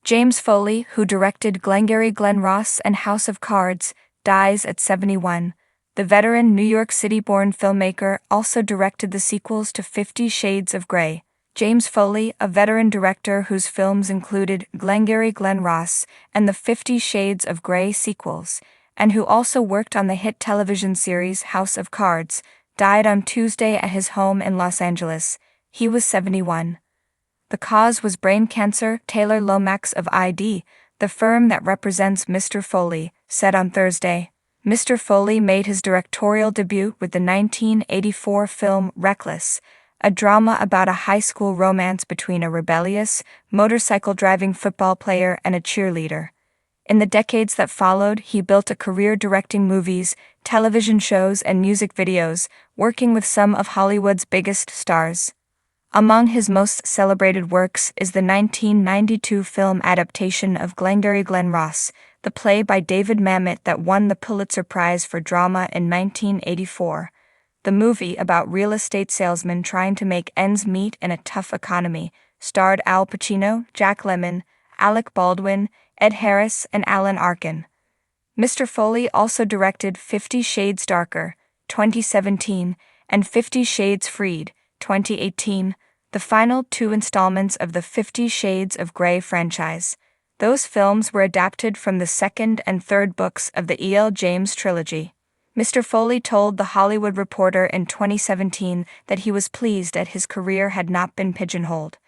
James Foley, who directed Glengarry Glen and House of Cards, dies at 71. The veteran New York City-born filmmaker also directed the sequels to 50 Shades of Grey. James Foley, a veteran director whose films included Glengarry Glen and the 50 Shades of Grey sequels, and who also worked on the hit television series House of Cards, died on Tuesday at his home in Los Angeles. He was 71. The cause was brain cancer, Taylor Lomax of ID, the firm that represents Mr. Foley, said on Thursday. Mr. Foley made his directorial debut with the 1984 film Reckless, a drama about a high school romance between a rebellious, motorcycle-driving football player and a cheerleader. In the decades that followed, he built a career directing movies, television shows, and music videos, working with some of Hollywood's biggest stars. Among his most celebrated works is the 1992 film adaptation of Glengarry Glen the play by David Mamet that won the Pulitzer Prize for Drama in 1984. The movie, about real estate salesmen trying to make ends meet in a tough economy, starred Al Pacino, Jack Lemmon, Alec Baldwin, Ed Harris, and Alan Arkin. Mr. Foley also directed 50 Shades Darker, 2017, and 50 Shades Freed, 2018, the final two installments of the 50 Shades of Grey franchise. Those films were adapted from the second and third books of the E.L. James trilogy. Mr. Foley told The Hollywood Reporter in 2017 that he was pleased that his career had not been pigeonholed.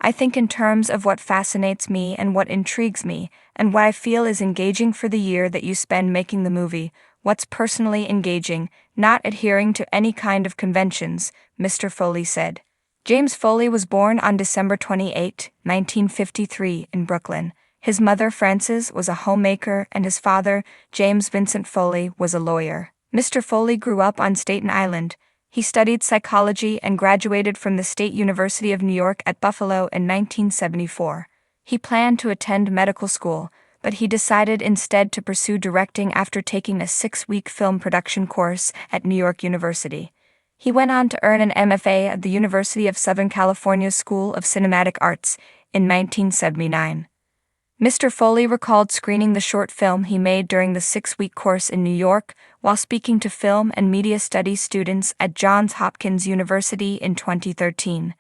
"I think in terms of what fascinates me and what intrigues me, and what I feel is engaging for the year that you spend making the movie, what's personally engaging, not adhering to any kind of conventions," Mr. Foley said. James Foley was born on December 28, 1953, in Brooklyn. His mother, Frances, was a homemaker, and his father, James Vincent Foley, was a lawyer. Mr. Foley grew up on Staten Island. He studied psychology and graduated from the State University of New York at Buffalo in 1974. He planned to attend medical school, but he decided instead to pursue directing after taking a 6-week film production course at New York University. He went on to earn an MFA at the University of Southern California School of Cinematic Arts in 1979. Mr. Foley recalled screening the short film he made during the 6-week course in New York while speaking to film and media studies students at Johns Hopkins University in 2013.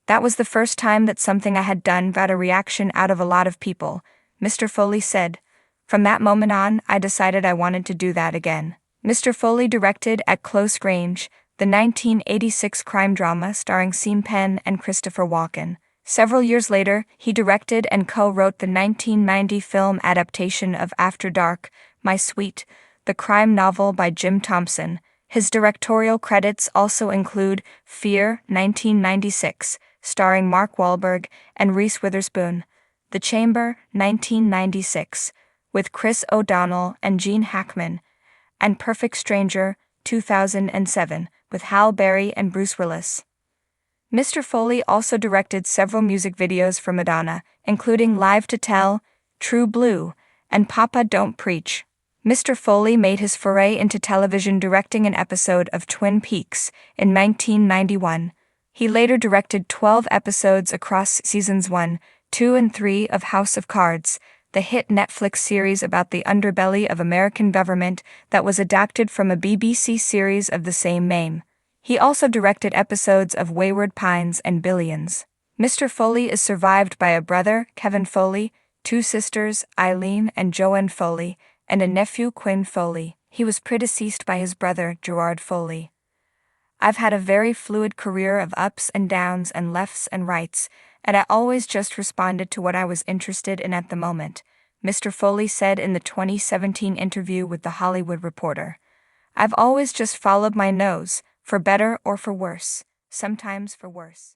"That was the first time that something I had done got a reaction out of a lot of people," Mr. Foley said. "From that moment on, I decided I wanted to do that again." Mr. Foley directed At Close Range, the 1986 crime drama starring Sean Penn and Christopher Walken. Several years later, he directed and co-wrote the 1990 film adaptation of After Dark, My Sweet, the crime novel by Jim Thompson. His directorial credits also include Fear, 1996, starring Mark Wahlberg and Reese Witherspoon, The Chamber, 1996, with Chris O'Donnell and Gene Hackman, and Perfect Stranger, 2007, with Halle Berry and Bruce Willis. Mr. Foley also directed several music videos for Madonna, including Live to Tell, True Blue, and Papa Don't Preach. Mr. Foley made his foray into television directing an episode of Twin Peaks in 1991. He later directed 12 episodes across seasons 1, 2, and 3 of House of Cards, the hit Netflix series about the underbelly of American government that was adapted from a BBC series of the same name. He also directed episodes of Wayward Pines and Billions. Mr. Foley is survived by a brother, Kevin Foley, 2 sisters, Eileen and Joanne Foley, and a nephew, Quinn Foley. He was predeceased by his brother, Gerard Foley. "I've had a very fluid career of ups and downs and lefts and rights, and I always just responded to what I was interested in at the moment," Mr. Foley said in the 2017 interview with The Hollywood Reporter. "I've always just followed my nose, for better or for worse, sometimes for worse."